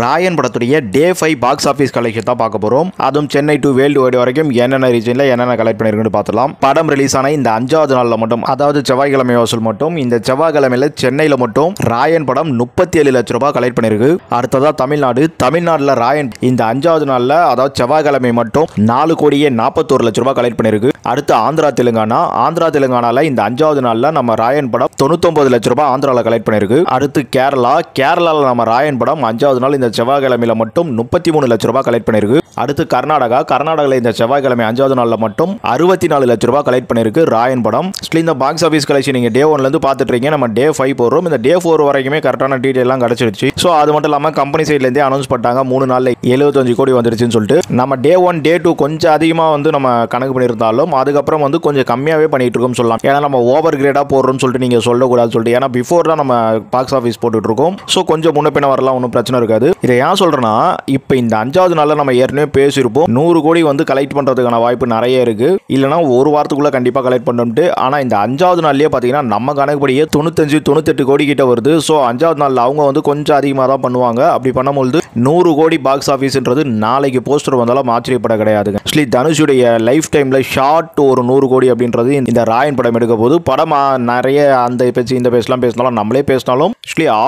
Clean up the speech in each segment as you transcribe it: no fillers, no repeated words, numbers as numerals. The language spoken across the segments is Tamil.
ராயன் படத்துடைய டே 5 பாக்ஸ் ஆஃபீஸ் கலெக்ஷன் தான் பார்க்க போகிறோம். அதுவும் சென்னை டு வேர்ல்டு வைடு வரைக்கும் என்னென்ன ரீஜனில் என்னென்ன கலெக்ட் பண்ணியிருக்குன்னு பார்த்துலாம். படம் ரிலீஸ் ஆன இந்த 5வது நாளில் மட்டும், அதாவது செவ்வாய்க்கிழமை வசூல் மட்டும், இந்த செவ்வாய்க்கிழமையில் சென்னையில் மட்டும் ராயன் படம் 37 லட்ச ரூபாய் கலெக்ட் பண்ணியிருக்கு. அடுத்ததாக தமிழ்நாட்டில் ராயன் இந்த 5வது நாளில், அதாவது செவ்வாய்க்கிழமை மட்டும் 4,41 லட்ச ரூபாய் கலெக்ட் பண்ணியிருக்கு. அடுத்து ஆந்திரா தெலுங்கானாவில் இந்த 5வது நாளில் நம்ம ராயன் படம் 99 லட்ச ரூபாய் ஆந்திராவில் கலெக்ட் பண்ணியிருக்கு. அடுத்து கேரளாவில் நம்ம ராயன் படம் 5வது நாள் இந்த செவ்வாய்க்கிழமையில மட்டும் 33 லட்ச ரூபாய் கலெக்ட் பண்ணிருக்கு. அடுத்து கர்நாடகாவில் இந்த செவ்வாய்க்கிழமை 5வது நாளில் மட்டும் 64 லட்ச ரூபாய் கலெக்ட் பண்ணிருக்கு ராயன் படம். இந்த பாக்ஸ் ஆஃபீஸ் கலெக்ஷன் நீங்க டே 1ல இருந்து பார்த்துட்டு இருக்கீங்க. நம்ம டே 5 போடுறோம். இந்த டே 4 வரைக்குமே கரெக்டான டீடைல் எல்லாம் கிடைச்சிருச்சு. ஸோ அது மட்டும் இல்லாமல் கம்பெனி சைட்ல இருந்தே அனௌன்ஸ் பண்ணிட்டாங்க 3 நாள்ல 75 கோடி வந்துருச்சுன்னு சொல்லிட்டு. நம்ம டே 1 டே 2 கொஞ்சம் அதிகமாக வந்து நம்ம கணக்கு பண்ணியிருந்தாலும் அதுக்கப்புறம் வந்து கொஞ்சம் கம்மியாகவே பண்ணிட்டு இருக்கோம் சொல்லலாம். ஏன்னா நம்ம ஓவர் கிரேடா போடுறோம்னு சொல்லிட்டு நீங்க சொல்லக்கூடாது சொல்லிட்டு, ஏன்னா பிஃபோர் தான் நம்ம பாக்ஸ் ஆஃபீஸ் போட்டுட்டு இருக்கோம். ஸோ கொஞ்சம் முன்ன பின்ன வரலாம், ஒன்றும் பிரச்சனை இருக்காது. இதை ஏன் சொல்றேன்னா, இப்போ இந்த 5வது நாள்ல நம்ம ஏற்கனவே பேசியிருப்போம் 100 கோடி வந்து கலெக்ட் பண்றதுக்கான வாய்ப்பு நிறைய இருக்கு. இல்லைனா ஒரு வாரத்துக்குள்ள கண்டிப்பா கலெக்ட் பண்ணிட்டு. ஆனா இந்த 5வது நாள்லயே பாத்தீங்கன்னா நம்ம கணக்குப்படியே 95-98 கோடி கிட்ட வருது. ஸோ 5வது நாள்ல அவங்க வந்து கொஞ்சம் அதிகமாக தான் பண்ணுவாங்க. அப்படி பண்ணும்போது 100 கோடி பாக்ஸ் ஆஃபீஸ்ன்றது நாளைக்கு போஸ்டர் வந்தாலும் ஆச்சரியப்பட கிடையாதுங்க. தனுஷுடைய லைஃப் டைம்ல ஷார்ட் ஒரு 100 கோடி அப்படின்றது இந்த ராயன் படம் எடுக்க போது. படம் நிறைய அந்த பேச்சு இந்த பேசலாம் பேசினாலும் நம்மளே பேசினாலும்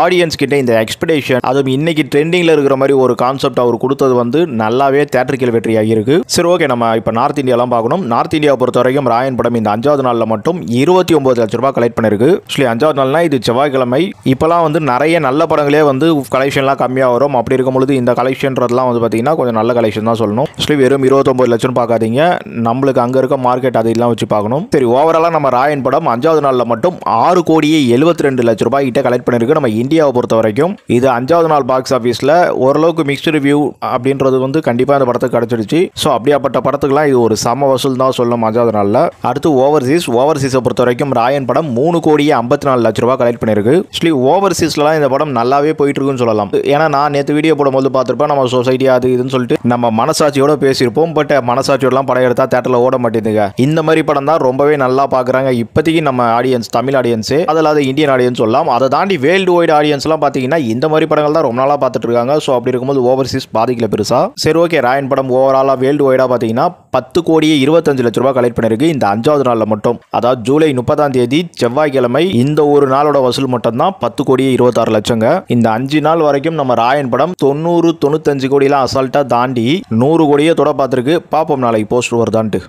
ஆடியன்ஸ் கிட்ட இந்த எக்ஸ்பெக்டேஷன், அதுவும் இன்னைக்கு ட்ரெண்டிங்ல இருக்கிற மாதிரி ஒரு கான்செப்ட் அவர் கொடுத்தது வந்து நல்லாவே தியேட்டரிக்கல் வெற்றியாகி இருக்கு. சரி, ஓகே, நம்ம இப்போ நார்த் இந்தியாலாம் பார்க்கணும். நார்த் இந்தியா பொறுத்த வரைக்கும் ராயன் படம் இந்த 5வது நாளில் மட்டும் 29 லட்ச ரூபாய் கலெக்ட் பண்ணிருக்கு. 5வது நாள்னா இது செவ்வாய்க்கிழமை. இப்போலாம் வந்து நிறைய நல்ல படங்களே வந்து கலெக்ஷன்லாம் கம்மியாக வரும். அப்படி இருக்கும்போது இந்த கலெக்ஷன்றதுலாம் வந்து பார்த்தீங்கன்னா கொஞ்சம் நல்ல கலெக்ஷன் தான் சொல்லணும். வெறும் 29 லட்சம் பார்க்காதீங்க, நம்மளுக்கு அங்கே இருக்க மார்க்கெட் அதெல்லாம் வச்சு பார்க்கணும். சரி, ஓவராலாக நம்ம ராயன் படம் 5வது நாளில் மட்டும் 6,72 லட்ச ரூபாய் கிட்ட கலெக்ட் பண்ணிருக்கு. நம்ம இந்தியாவை பொறுத்த வரைக்கும் இது 5வது நாள் பாக்ஸ் ஆஃபீஸில் ஓரளவுக்கு மிக்ஸ்டு ரிவ்யூ அப்படின்றது வந்து கண்டிப்பாக இந்த படத்துக்கு கிடைச்சிருச்சு. ஸோ அப்படியாப்பட்ட படத்துக்குலாம் இது ஒரு சம வசூல் தான் சொல்லணும் 5வது நாளில். அடுத்து ஓவர்சீஸை பொறுத்த வரைக்கும் ராயன் படம் 3,54 லட்ச ரூபாய் கலெக்ட் பண்ணிருக்கு. ஓவர்சீஸ்லாம் இந்த படம் நல்லாவே போயிட்டு இருக்குன்னு சொல்லலாம். ஏன்னா நான் நேற்று வீடியோ போடும்போது பார்த்துருப்பேன், நம்ம சொசைட்டி அது இதுன்னு சொல்லிட்டு நம்ம மனசாட்சியோட பேசியிருப்போம். பட் மனசாட்சியோடலாம் படம் எடுத்தா தேட்டரில் ஓட மாட்டேங்குதுங்க. இந்த மாதிரி படம் தான் ரொம்பவே நல்லா பார்க்குறாங்க இப்போதைக்கு நம்ம ஆடியன்ஸ், தமிழ் ஆடியன்ஸே, அதில் இந்தியன் ஆடியன்ஸ் சொல்லலாம். அதை தாண்டி வேர்ல்டு வைடு ஆடியன்ஸ்லாம் பார்த்தீங்கன்னா இந்த மாதிரி படங்கள் தான் ரொம்ப நாளாக பார்த்துட்டு இருக்காங்க. ஸோ அப்படி இருக்கும்போது ஓவர்சீஸ் பாதிக்கல பெருசா. சரி, ஓகே, ராயன் படம் ஓவராலாக வேர்ல்டு வைடாக பார்த்தீங்கன்னா 10,25 லட்ச ரூபாய் கலெக்ட் பண்ணிருக்கு இந்த 5வது நாளில் மட்டும். அதாவது ஜூலை 30ஆம் தேதி செவ்வாய்க்கிழமை இந்த ஒரு நாளோட வசூல் மட்டும் தான் 10,26 லட்சங்க. இந்த 5 நாள் வரைக்கும் நம்ம ராயன் படம் 90-95 கோடியெல்லாம் அசால்ட்டா தாண்டி 100 கோடியே தொட பார்த்துருக்கு. பார்ப்போம் நாளைக்கு போஸ்டர் வருதான்ட்டு.